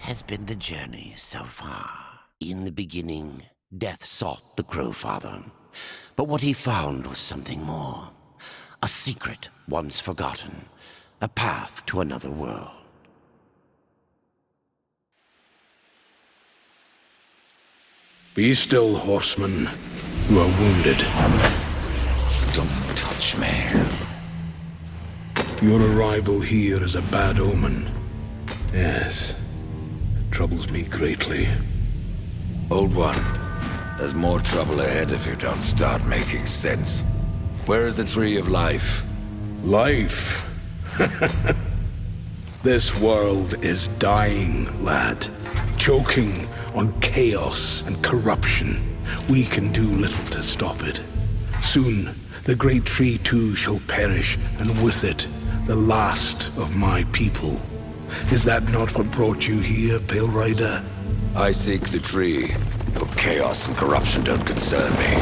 has been the journey so far. In the beginning, death sought the Crowfather. But what he found was something more. A secret once forgotten. A path to another world. Be still, horseman. You are wounded. Don't touch me. Your arrival here is a bad omen. Yes. It troubles me greatly. Old one, there's more trouble ahead if you don't start making sense. Where is the Tree of Life? Life? This world is dying, lad. Choking on chaos and corruption. We can do little to stop it. Soon, the great tree too shall perish, and with it, the last of my people. Is that not what brought you here, Pale Rider? I seek the tree. Your chaos and corruption don't concern me.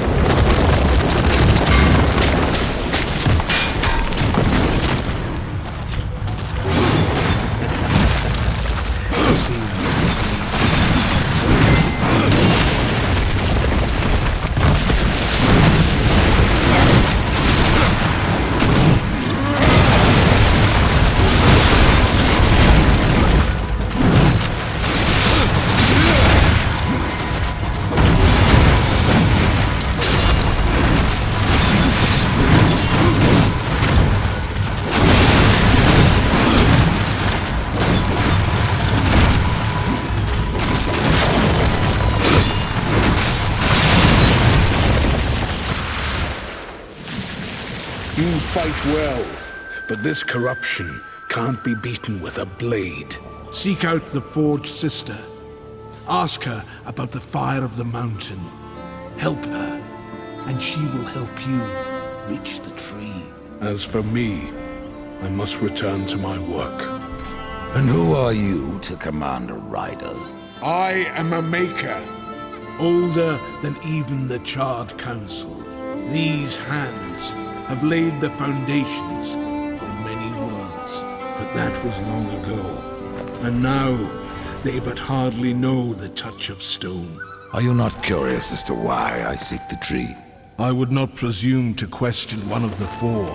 You fight well, but this corruption can't be beaten with a blade. Seek out the Forged Sister. Ask her about the fire of the mountain. Help her, and she will help you reach the tree. As for me, I must return to my work. And who are you to command a rider? I am a maker, older than even the Charred Council. These hands have laid the foundations for many worlds, but that was long ago. And now, they but hardly know the touch of stone. Are you not curious as to why I seek the tree? I would not presume to question one of the four,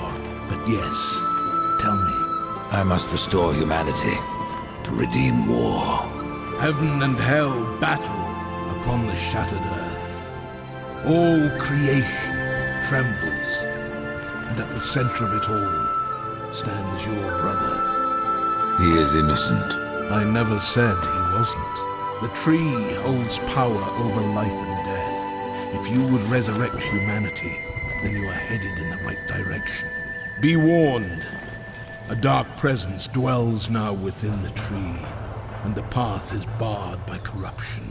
but yes, tell me. I must restore humanity, to redeem war. Heaven and hell battle upon the shattered earth. All creation trembles, and at the center of it all stands your brother. He is innocent. I never said he wasn't. The tree holds power over life and death. If you would resurrect humanity, then you are headed in the right direction. Be warned. A dark presence dwells now within the tree, and the path is barred by corruption.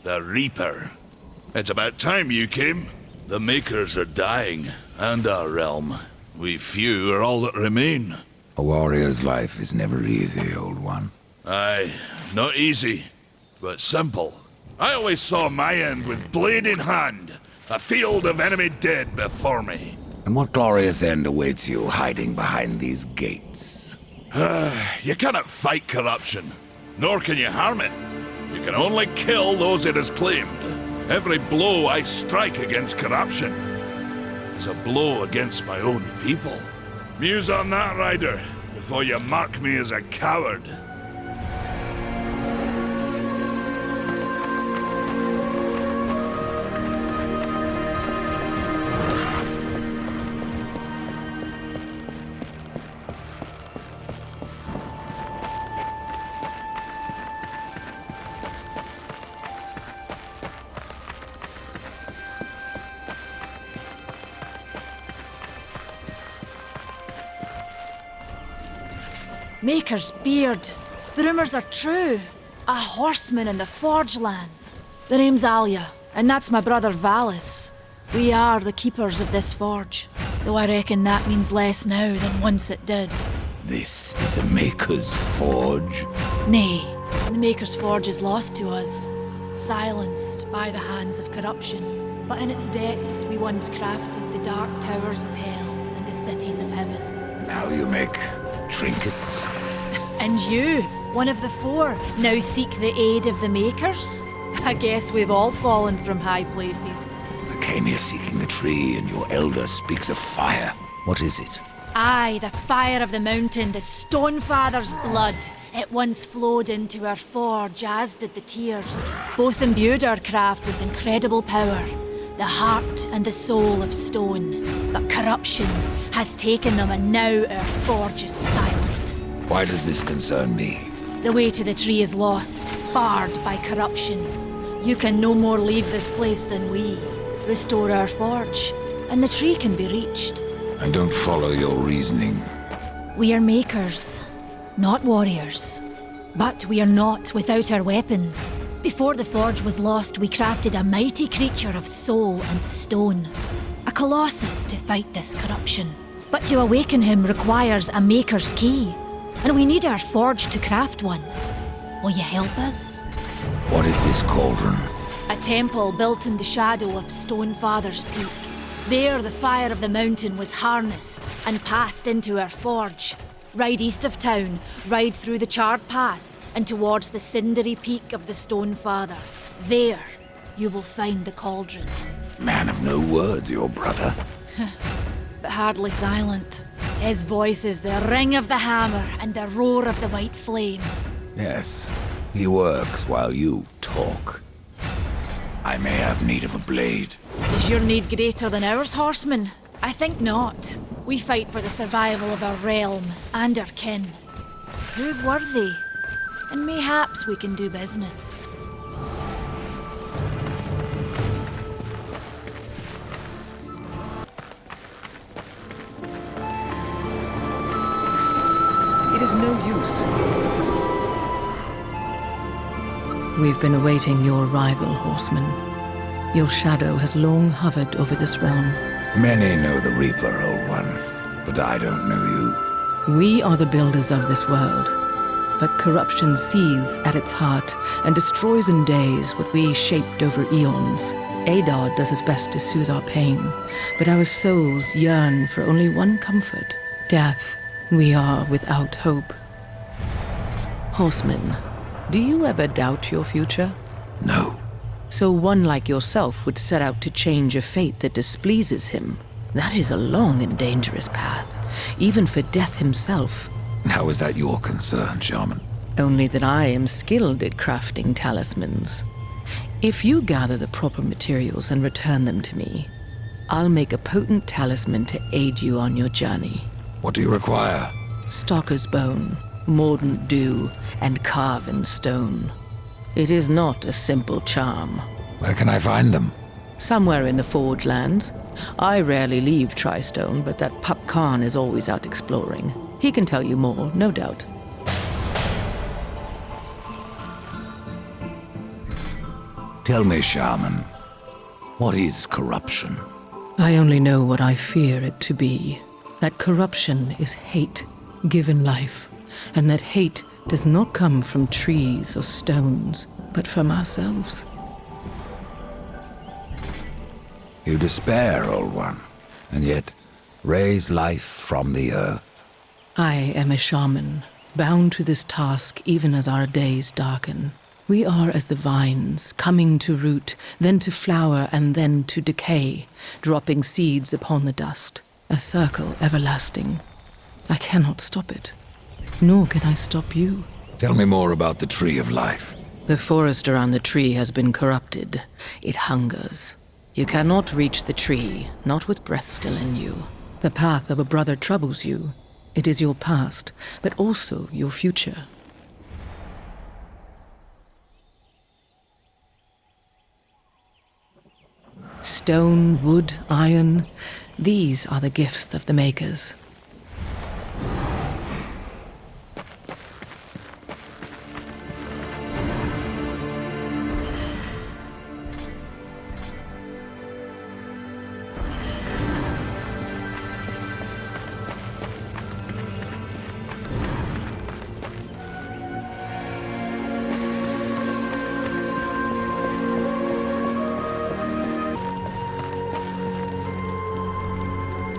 The Reaper. It's about time you came. The Makers are dying, and our realm. We few are all that remain. A warrior's life is never easy, old one. Aye, not easy. but simple. I always saw my end with blade in hand, a field of enemy dead before me. And what glorious end awaits you hiding behind these gates? You cannot fight corruption, nor can you harm it. You can only kill those it has claimed. Every blow I strike against corruption is a blow against my own people. Muse on that, Ryder, before you mark me as a coward. Maker's beard. The rumors are true. A horseman in the Forge lands. The name's Alia, and that's my brother Valis. We are the keepers of this forge, though I reckon that means less now than once it did. This is a Maker's Forge? Nay, the Maker's Forge is lost to us, silenced by the hands of corruption. But in its depths we once crafted the dark towers of hell and the cities of heaven. Now you make trinkets? And you, one of the four, now seek the aid of the Makers? I guess we've all fallen from high places. I came here seeking the tree, and your elder speaks of fire. What is it? Aye, the fire of the mountain, the Stonefather's blood. It once flowed into our forge, as did the tears. Both imbued our craft with incredible power, the heart and the soul of stone. But corruption has taken them, and now our forge is silent. Why does this concern me? The way to the tree is lost, barred by corruption. You can no more leave this place than we. Restore our forge, and the tree can be reached. I don't follow your reasoning. We are makers, not warriors. But we are not without our weapons. Before the forge was lost, we crafted a mighty creature of soul and stone. A colossus to fight this corruption. But to awaken him requires a maker's key. And we need our forge to craft one. Will you help us? What is this cauldron? A temple built in the shadow of Stonefather's Peak. There the fire of the mountain was harnessed and passed into our forge. Ride east of town, ride through the charred pass and towards the cindery peak of the Stonefather. There you will find the cauldron. Man of no words, your brother. But hardly silent. His voice is the ring of the hammer and the roar of the white flame. Yes, he works while you talk. I may have need of a blade. Is your need greater than ours, horseman? I think not. We fight for the survival of our realm and our kin. Prove worthy, and mayhaps we can do business. It is no use. We've been awaiting your arrival, horseman. Your shadow has long hovered over this realm. Many know the Reaper, old one, but I don't know you. We are the builders of this world, but corruption seethes at its heart and destroys in days what we shaped over eons. Adar does his best to soothe our pain, but our souls yearn for only one comfort, death. We are without hope. Horseman, do you ever doubt your future? No. So one like yourself would set out to change a fate that displeases him. That is a long and dangerous path, even for death himself. How is that your concern, Shaman? Only that I am skilled at crafting talismans. If you gather the proper materials and return them to me, I'll make a potent talisman to aid you on your journey. What do you require? Stalker's bone, mordant dew, and carven stone. It is not a simple charm. Where can I find them? Somewhere in the Forge lands. I rarely leave Tristone, but that pup Khan is always out exploring. He can tell you more, no doubt. Tell me, Shaman, what is corruption? I only know what I fear it to be. That corruption is hate, given life, and that hate does not come from trees or stones, but from ourselves. You despair, old one, and yet raise life from the earth. I am a shaman, bound to this task even as our days darken. We are as the vines, coming to root, then to flower, and then to decay, dropping seeds upon the dust. A circle everlasting. I cannot stop it, nor can I stop you. Tell me more about the Tree of Life. The forest around the tree has been corrupted. It hungers. You cannot reach the tree, not with breath still in you. The path of a brother troubles you. It is your past, but also your future. Stone, wood, iron, these are the gifts of the makers.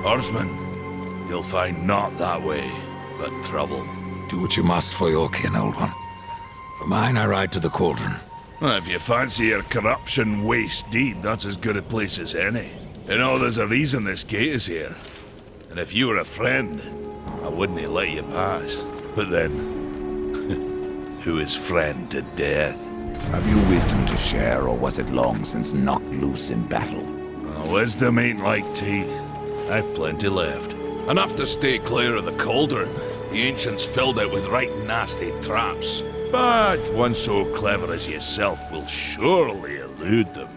Horseman, you'll find naught that way, but trouble. Do what you must for your kin, old one. For mine, I ride to the cauldron. Well, if you fancy your corruption waist deep, that's as good a place as any. You know, there's a reason this gate is here. And if you were a friend, I wouldn't let you pass. But then, who is friend to death? Have you wisdom to share, or was it long since knocked loose in battle? Wisdom ain't like teeth. I've plenty left. Enough to stay clear of the cauldron. The ancients filled it with right nasty traps. But one so clever as yourself will surely elude them.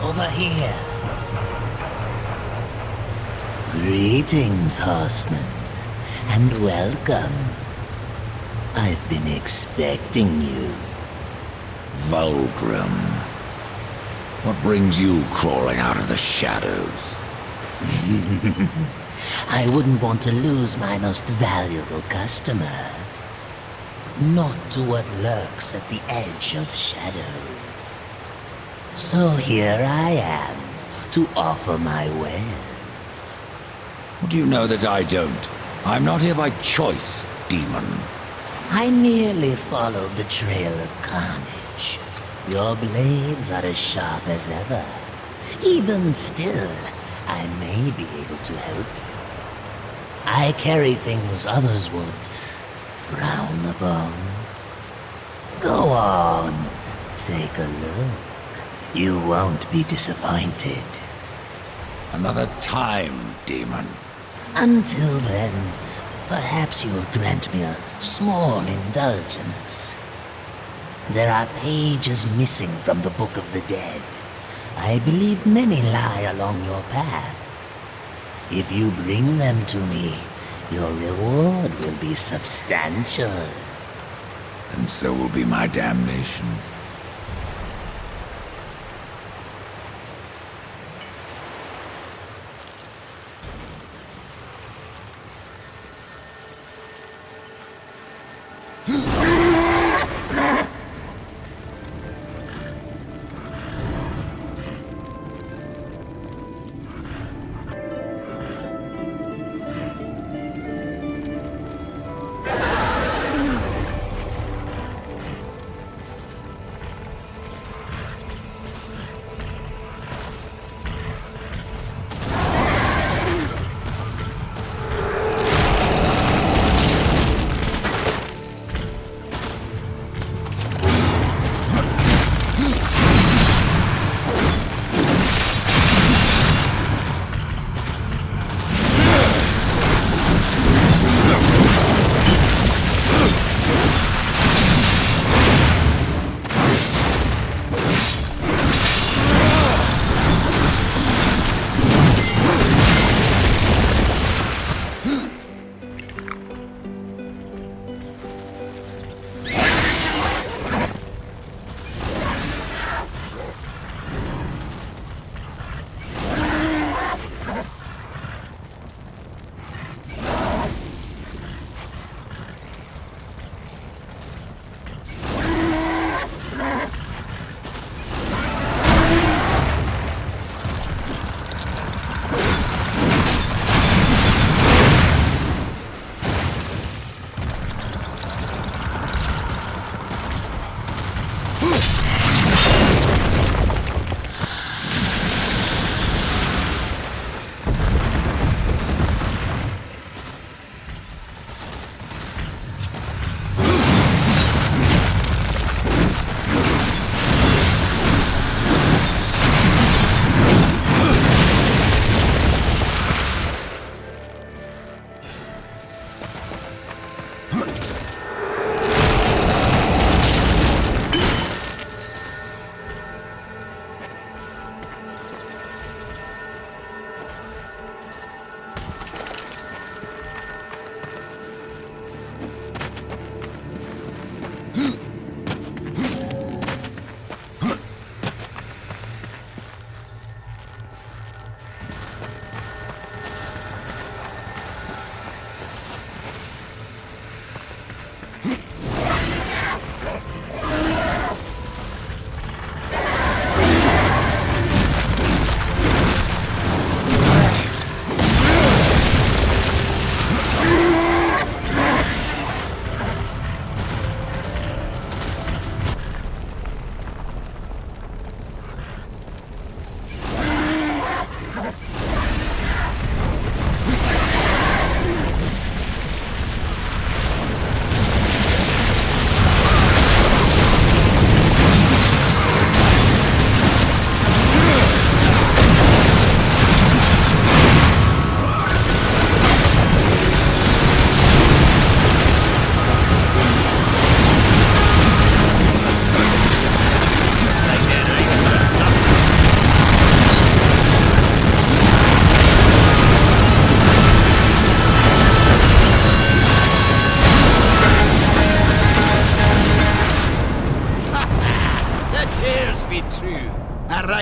Over here. Greetings, horseman, and welcome. I've been expecting you. Vulgrim. What brings you crawling out of the shadows? I wouldn't want to lose my most valuable customer. Not to what lurks at the edge of shadows. So here I am, to offer my wares. What do you know that I don't? I'm not here by choice, demon. I merely followed the trail of carnage. Your blades are as sharp as ever. Even still, I may be able to help you. I carry things others would frown upon. Go on, take a look. You won't be disappointed. Another time, demon. Until then, perhaps you'll grant me a small indulgence. There are pages missing from the Book of the Dead. I believe many lie along your path. If you bring them to me, your reward will be substantial. And so will be my damnation.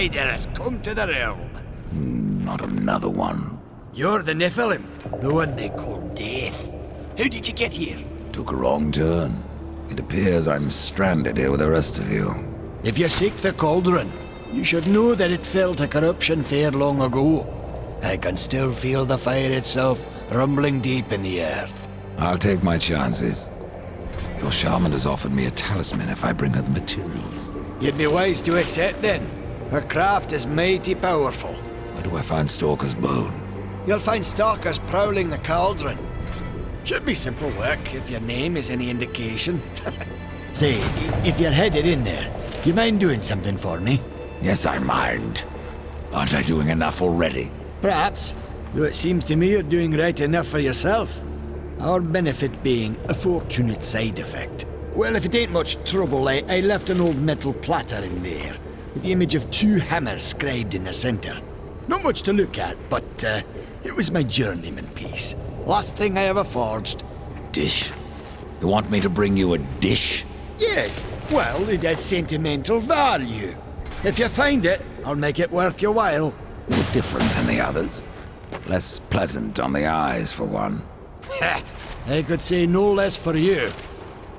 rider has come to the realm. Not another one. You're the Nephilim, the one they call Death. How did you get here? Took a wrong turn. It appears I'm stranded here with the rest of you. If you seek the cauldron, you should know that it fell to corruption fair long ago. I can still feel the fire itself rumbling deep in the earth. I'll take my chances. Your shaman has offered me a talisman if I bring her the materials. You'd be wise to accept then. Her craft is mighty powerful. Where do I find Stalker's bone? You'll find stalkers prowling the cauldron. Should be simple work if your name is any indication. Say, if you're headed in there, you mind doing something for me? Yes, I mind. Aren't I doing enough already? Perhaps, though it seems to me you're doing right enough for yourself. Our benefit being a fortunate side effect. Well, if it ain't much trouble, I left an old metal platter in there, with the image of 2 hammers scribed in the centre. Not much to look at, but it was my journeyman piece. Last thing I ever forged. Dish? You want me to bring you a dish? Yes, well, it has sentimental value. If you find it, I'll make it worth your while. Different than the others. Less pleasant on the eyes, for one. Ha! I could say no less for you.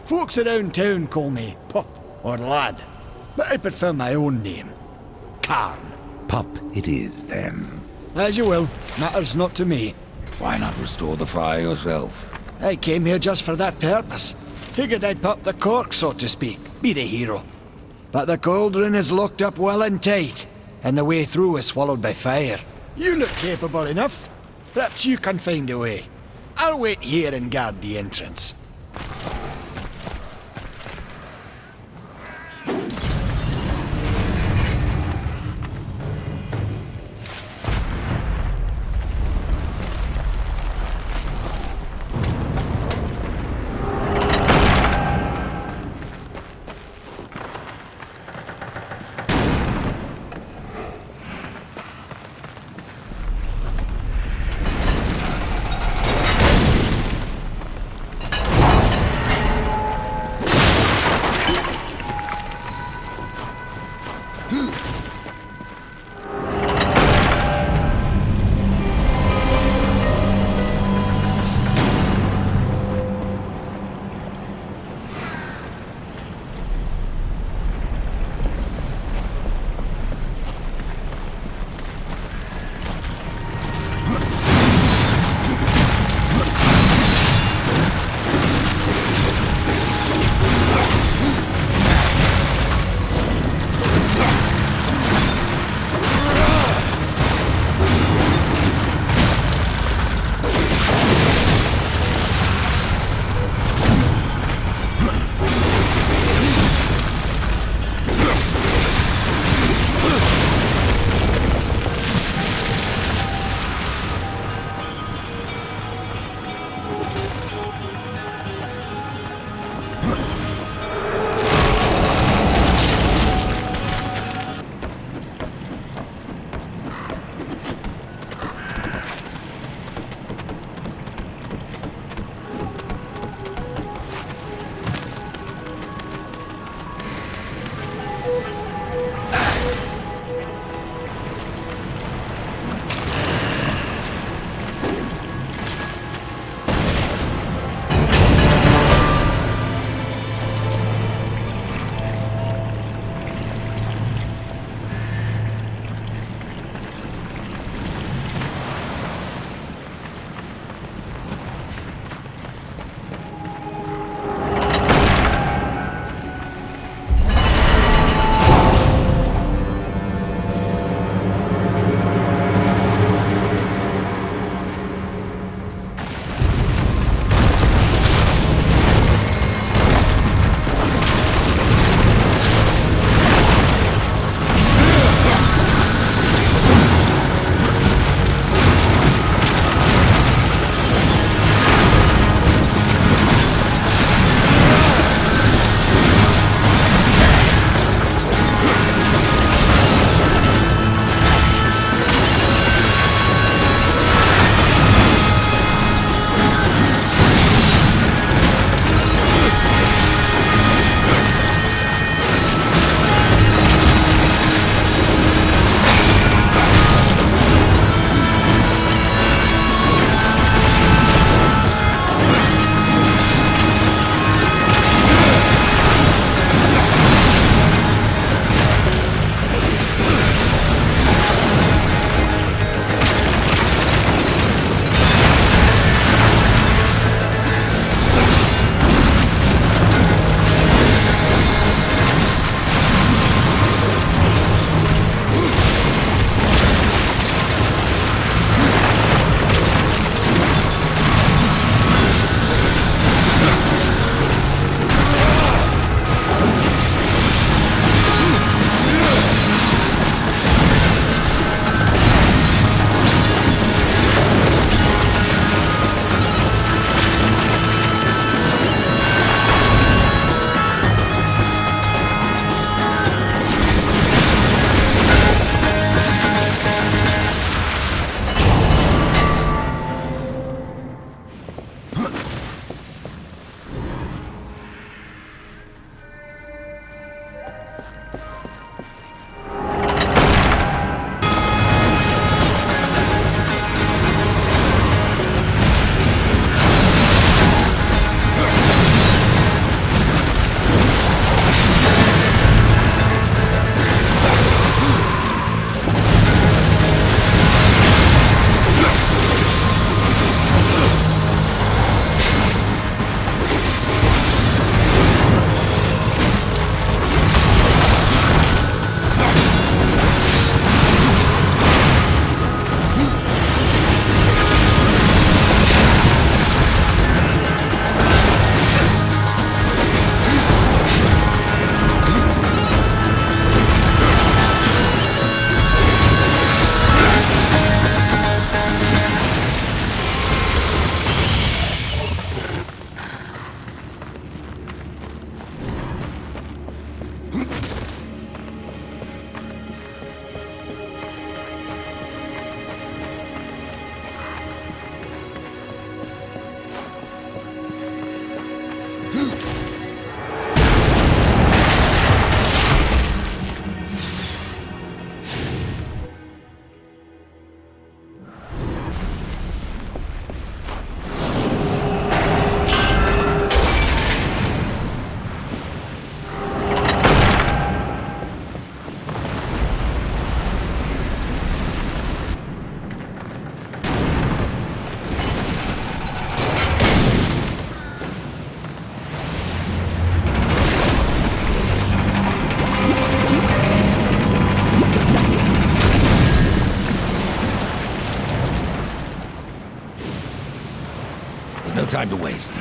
Folks around town call me Pup or Lad, but I prefer my own name. Karn. Pup it is, then. As you will. Matters not to me. Why not restore the fire yourself? I came here just for that purpose. Figured I'd pop the cork, so to speak. Be the hero. But the cauldron is locked up well and tight, and the way through was swallowed by fire. You look capable enough. Perhaps you can find a way. I'll wait here and guard the entrance. There's no time to waste.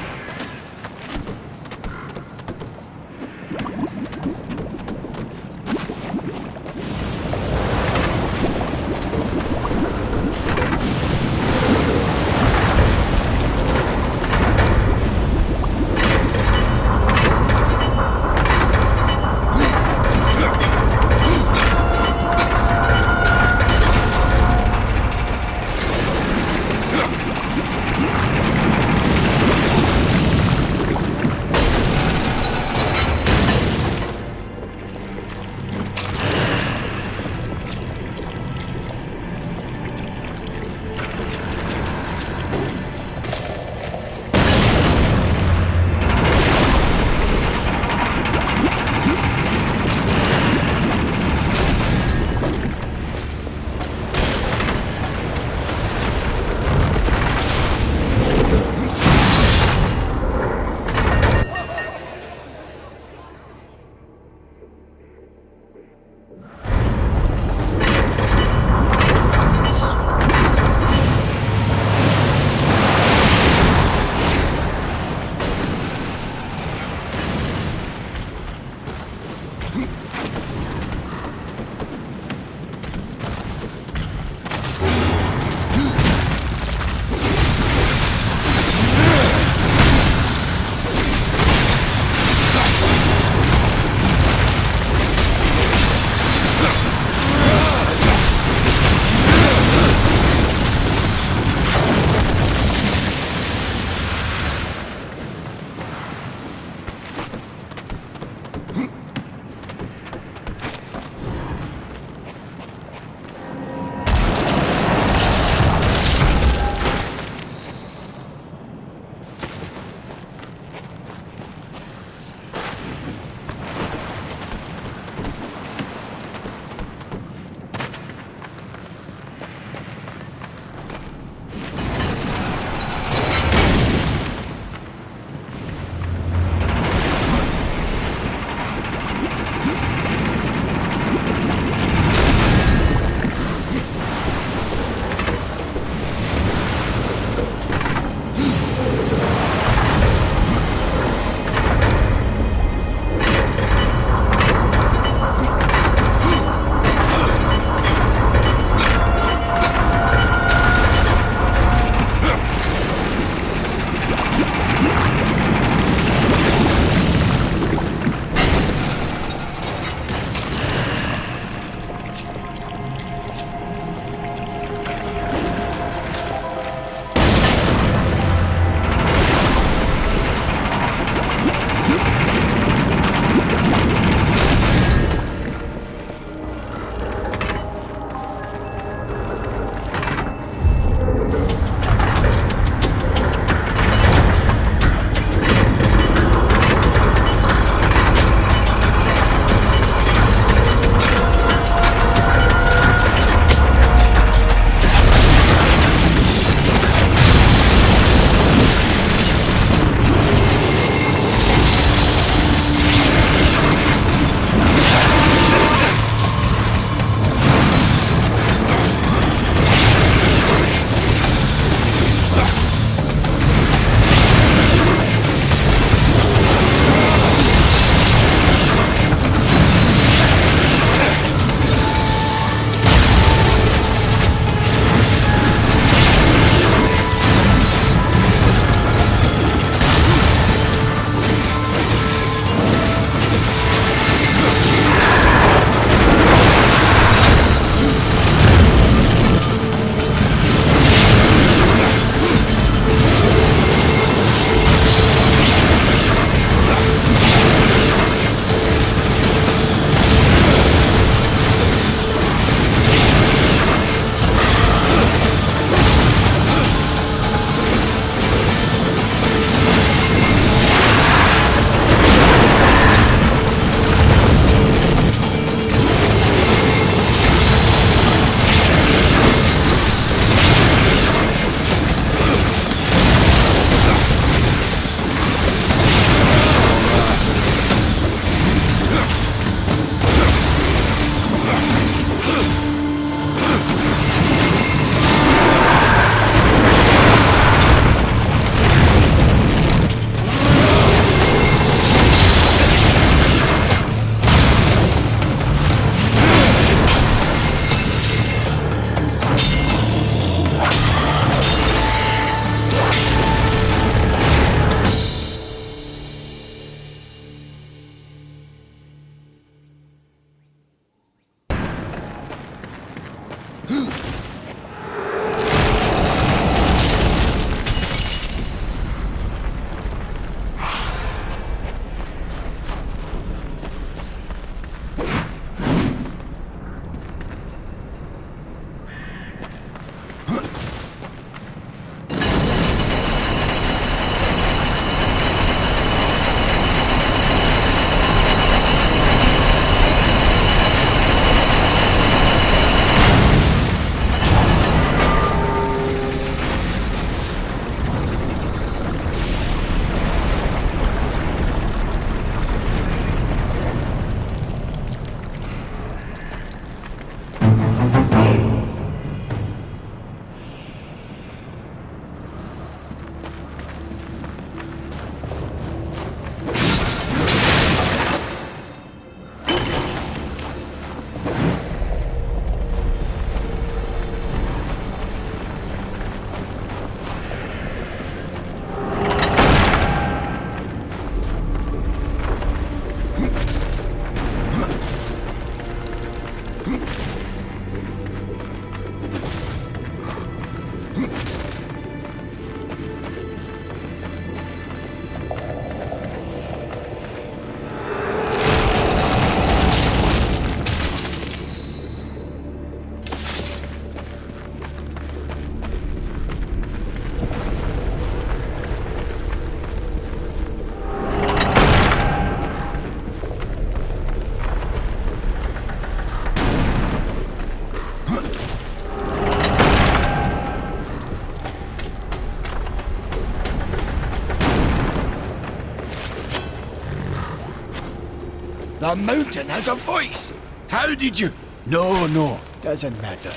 The mountain has a voice! How did you... No, doesn't matter.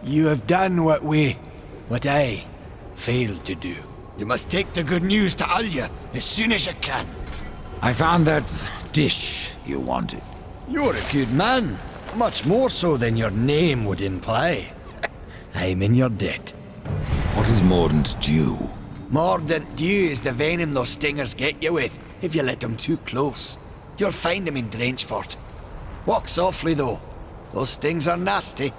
You have done what I failed to do. You must take the good news to Alya as soon as you can. I found that dish you wanted. You're a good man. Much more so than your name would imply. I'm in your debt. What is Mordant Dew? Mordant Dew is the venom those stingers get you with, if you let them too close. You'll find them in Drenchfort. Walk softly, though. Those stings are nasty.